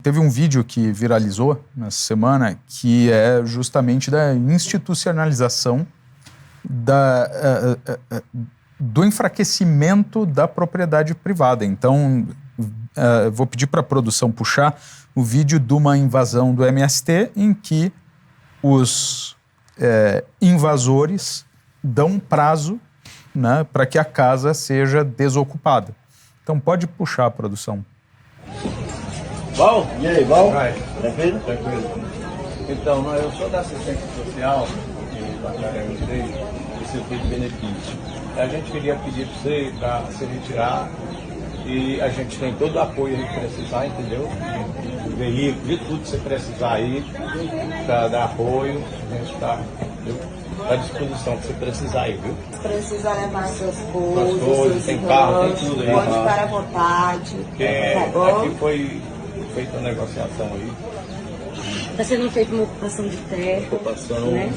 Teve um vídeo que viralizou nessa semana que é justamente da institucionalização do enfraquecimento da propriedade privada. Então, vou pedir para a produção puxar o vídeo de uma invasão do MST em que os invasores dão um prazo, né, para que a casa seja desocupada. Então, pode puxar a produção. Bom? E aí, bom? Tranquilo? Tranquilo. Então, eu sou da assistência social e da do Circuito de Benefício. A gente queria pedir para você para se retirar e a gente tem todo o apoio que precisar, entendeu? O veículo, de tudo que você precisar aí, para dar apoio, a gente está à disposição que você precisar aí, viu? Se precisar levar suas coisas, tem carro, tem tudo aí. Pode ficar à vontade. Tá bom? Aqui foi feita uma negociação aí. Está sendo feita uma ocupação de terra. Ocupação, né?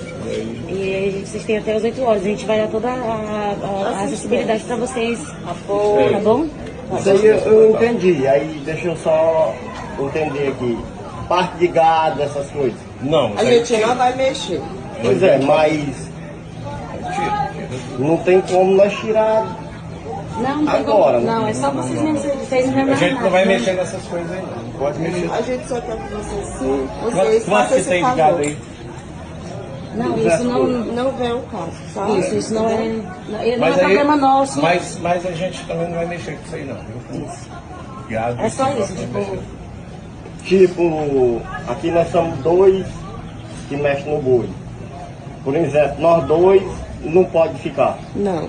E vocês têm até as 8 horas. A gente vai dar toda a acessibilidade para vocês. Apoio. Tá bom? Isso aí eu entendi. Aí deixa eu só entender aqui. Parte de gado, essas coisas. Não, A gente não vai mexer. Pois é, mas não tem como nós tirar. Não tem Agora, como. Não, é só vocês mesmos. Vocês mesmos a gente não vai mexer nessas coisas aí, não pode mexer. A gente só quer que vocês sim. Quanto Vocês façam você esse tem de gado favor. aí? Não, isso não. Não vem o caso, tá? Isso não é. Não é Mas aí- problema nosso. Mas a gente também não vai mexer com isso aí, não. Viu? Gado, É só não isso, vai tipo. mexer. Tipo, aqui nós somos dois que mexem no boi. Por exemplo, nós dois não pode ficar Não.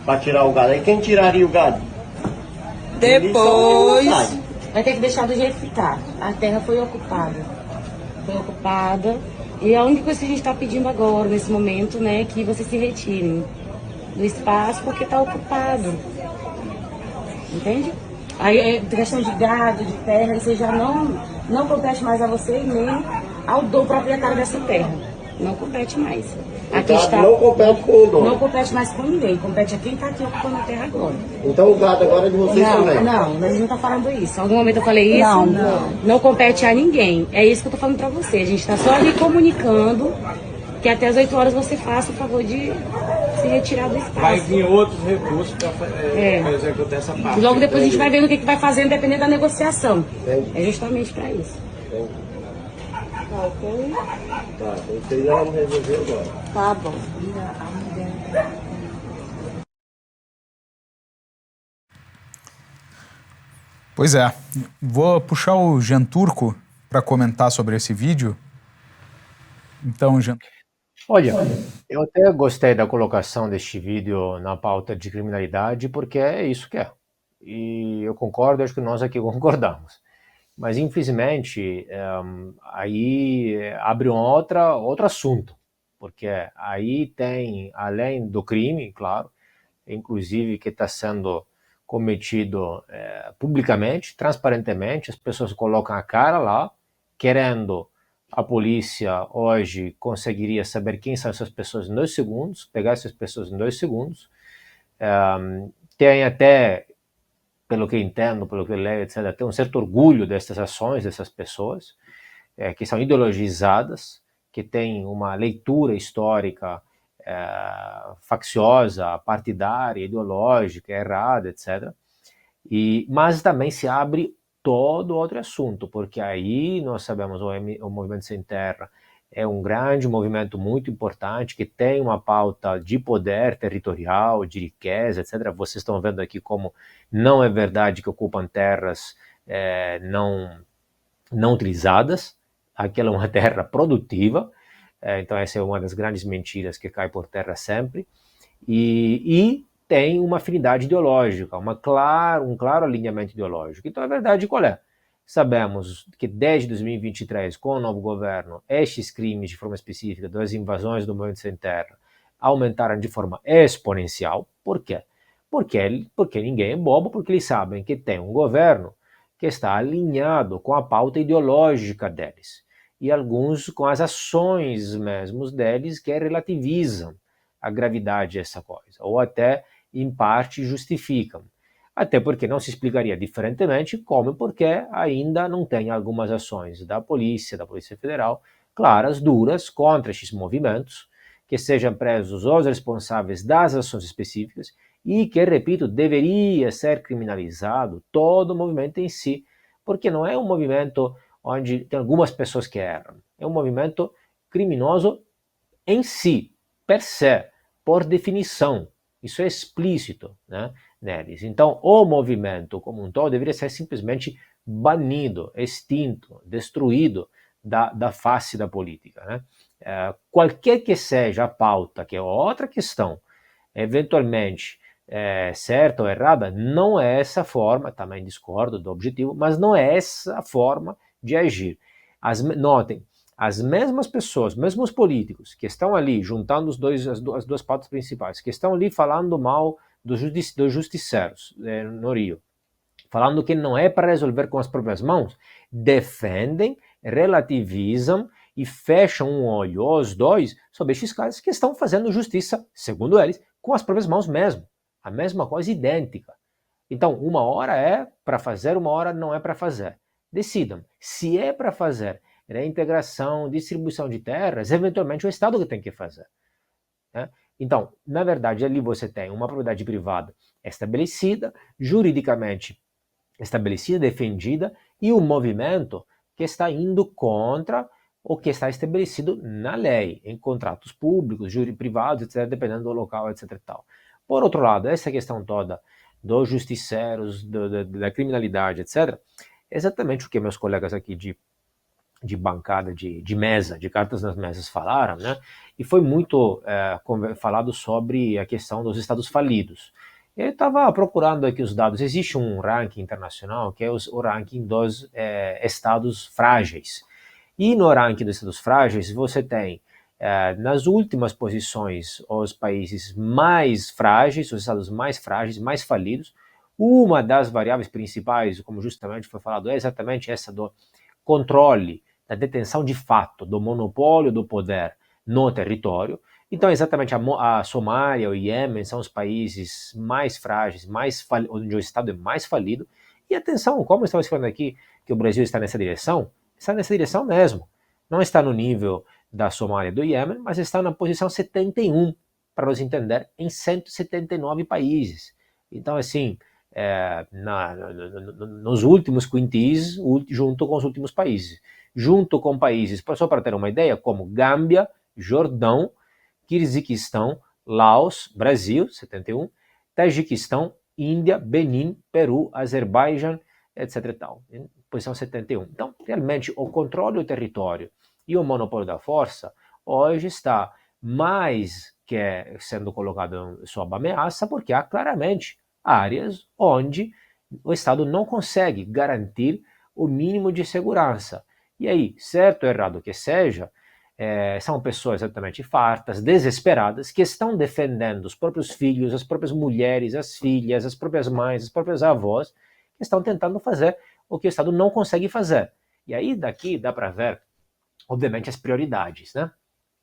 para tirar o gado. Aí quem tiraria o gado? Depois. Vai ter que deixar do jeito que tá. A terra foi ocupada. Foi ocupada. E a única coisa que a gente está pedindo agora, nesse momento, né, é que vocês se retirem do espaço porque está ocupado. Entende? Aí é questão de gado, de terra, isso já não compete mais a você e nem ao do proprietário dessa terra. Não compete mais. Aqui está, Não compete com o dono. não compete mais com ninguém, compete a quem está aqui ocupando a terra agora. Então o gado agora é de vocês também. Não, nós não tá falando isso. Em algum momento eu falei isso? Não compete a ninguém. É isso que eu tô falando pra você. A gente está só ali comunicando que até as 8 horas você faça o favor de se retirar do espaço. Vai vir outros recursos para executar essa parte. Logo depois a gente vai vendo o que vai fazendo, dependendo da negociação. Entendi. É justamente pra isso. Tá ok? Tá, vocês já vamos resolver agora. Tá bom. Pois é, vou puxar o Jean Turco para comentar sobre esse vídeo. Então, Jean... Olha, eu até gostei da colocação deste vídeo na pauta de criminalidade, porque é isso que é. E eu concordo, acho que nós aqui concordamos. Mas, infelizmente, aí abre outro assunto, porque aí tem, além do crime, claro, inclusive que está sendo cometido publicamente, transparentemente, as pessoas colocam a cara lá, querendo... A polícia hoje conseguiria saber quem são essas pessoas em 2 segundos, pegar essas pessoas em 2 segundos. Tem até, pelo que entendo, pelo que eu leio, etc., tem um certo orgulho dessas ações, dessas pessoas, que são ideologizadas, que têm uma leitura histórica facciosa, partidária, ideológica, errada, etc. Mas também se abre todo outro assunto, porque aí nós sabemos o Movimento Sem Terra é um grande movimento muito importante, que tem uma pauta de poder territorial, de riqueza, etc. Vocês estão vendo aqui como não é verdade que ocupam terras não utilizadas, aquela é uma terra produtiva, então essa é uma das grandes mentiras que cai por terra sempre, e tem uma afinidade ideológica, um claro alinhamento ideológico. Então a verdade qual é? Sabemos que desde 2023, com o novo governo, estes crimes de forma específica, das invasões do Movimento Sem Terra, aumentaram de forma exponencial. Por quê? Porque ninguém é bobo, porque eles sabem que tem um governo que está alinhado com a pauta ideológica deles, e alguns com as ações mesmos deles que relativizam a gravidade dessa coisa, ou até, em parte, justificam. Até porque não se explicaria diferentemente como e porque ainda não tem algumas ações da Polícia Federal, claras, duras, contra esses movimentos, que sejam presos os responsáveis das ações específicas e que, repito, deveria ser criminalizado todo o movimento em si, porque não é um movimento onde tem algumas pessoas que erram, é um movimento criminoso em si, per se, por definição. Isso é explícito, né, neles. Então, o movimento como um todo deveria ser simplesmente banido, extinto, destruído da face da política. Né? Qualquer que seja a pauta, que é outra questão, eventualmente certa ou errada, não é essa forma, também discordo do objetivo, mas não é essa forma de agir. Notem, as mesmas pessoas, mesmos políticos que estão ali juntando as duas pautas principais, que estão ali falando mal dos justiceiros no Rio, falando que não é para resolver com as próprias mãos, defendem, relativizam e fecham um olho, os dois, sobre esses caras que estão fazendo justiça, segundo eles, com as próprias mãos mesmo. A mesma coisa, idêntica. Então, uma hora é para fazer, uma hora não é para fazer. Decidam. Se é para fazer reintegração, distribuição de terras, eventualmente o Estado que tem que fazer. Né? Então, na verdade, ali você tem uma propriedade privada estabelecida, juridicamente estabelecida, defendida, e um movimento que está indo contra o que está estabelecido na lei, em contratos públicos, privados, etc., dependendo do local, etc. Tal. Por outro lado, essa questão toda dos justiceiros, da criminalidade, etc., é exatamente o que meus colegas aqui de bancada, de mesa, de cartas nas mesas falaram, né? E foi muito falado sobre a questão dos estados falidos. Eu estava procurando aqui os dados. Existe um ranking internacional que é o ranking dos estados frágeis. E no ranking dos estados frágeis você tem nas últimas posições os países mais frágeis, os estados mais frágeis, mais falidos. Uma das variáveis principais, como justamente foi falado, é exatamente essa do controle, da detenção de fato, do monopólio do poder no território. Então, exatamente a Somália, o Iêmen são os países mais frágeis, onde o Estado é mais falido. E atenção, como estamos falando aqui, que o Brasil está nessa direção mesmo. Não está no nível da Somália e do Iêmen, mas está na posição 71, para nos entender, em 179 países. Então, assim, nos últimos quintis, junto com os últimos países. Junto com países, só para ter uma ideia, como Gâmbia, Jordão, Quirguistão, Laos, Brasil, 71, Tajiquistão, Índia, Benin, Peru, Azerbaijão, etc. Tal, posição 71. Então, realmente, o controle do território e o monopólio da força hoje está mais que sendo colocado sob ameaça, porque há claramente áreas onde o Estado não consegue garantir o mínimo de segurança. E aí, certo ou errado que seja, são pessoas exatamente fartas, desesperadas, que estão defendendo os próprios filhos, as próprias mulheres, as filhas, as próprias mães, as próprias avós, que estão tentando fazer o que o Estado não consegue fazer. E aí, daqui, dá para ver, obviamente, as prioridades, né?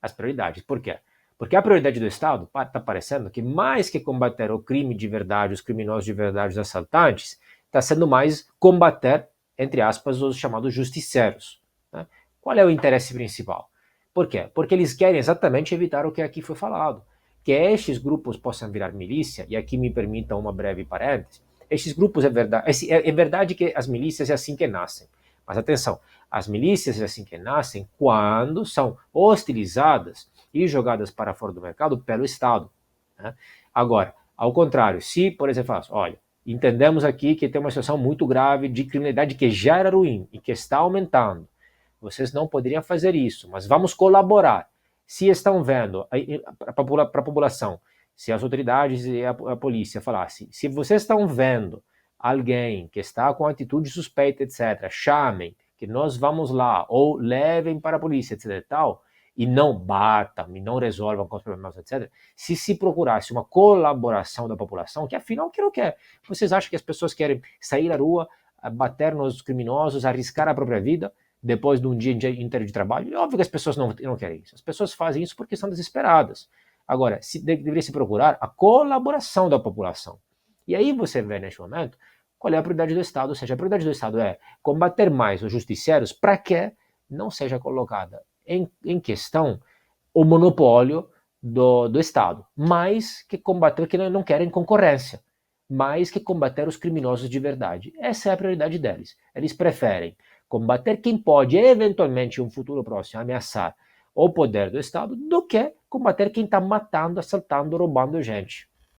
As prioridades. Por quê? Porque a prioridade do Estado está parecendo que mais que combater o crime de verdade, os criminosos de verdade, os assaltantes, está sendo mais combater, entre aspas, os chamados justiceiros. Né? Qual é o interesse principal? Por quê? Porque eles querem exatamente evitar o que aqui foi falado, que estes grupos possam virar milícia, e aqui me permitam uma breve parêntese, estes grupos, é verdade que as milícias é assim que nascem, mas atenção, as milícias é assim que nascem quando são hostilizadas e jogadas para fora do mercado pelo Estado. Né? Agora, ao contrário, se, por exemplo, olha, entendemos aqui que tem uma situação muito grave de criminalidade que já era ruim e que está aumentando, vocês não poderiam fazer isso, mas vamos colaborar. Se estão vendo para a população, se as autoridades e a polícia falassem, se vocês estão vendo alguém que está com atitude suspeita, etc., chamem, que nós vamos lá, ou levem para a polícia, etc., tal, e não batam, e não resolvam com os problemas, etc., se procurasse uma colaboração da população, que afinal, que não quer? Vocês acham que as pessoas querem sair à rua, bater nos criminosos, arriscar a própria vida, depois de um dia inteiro de trabalho? É óbvio que as pessoas não querem isso. As pessoas fazem isso porque estão desesperadas. Agora, deveria se procurar a colaboração da população. E aí você vê neste momento qual é a prioridade do Estado, ou seja, a prioridade do Estado é combater mais os justiceiros para que não seja colocada em questão o monopólio do Estado, mais que combater, que não querem concorrência, mais que combater os criminosos de verdade. Essa é a prioridade deles. Eles preferem combater quem pode, eventualmente, em um futuro próximo, ameaçar o poder do Estado, do que combater quem está matando, assaltando, roubando gente.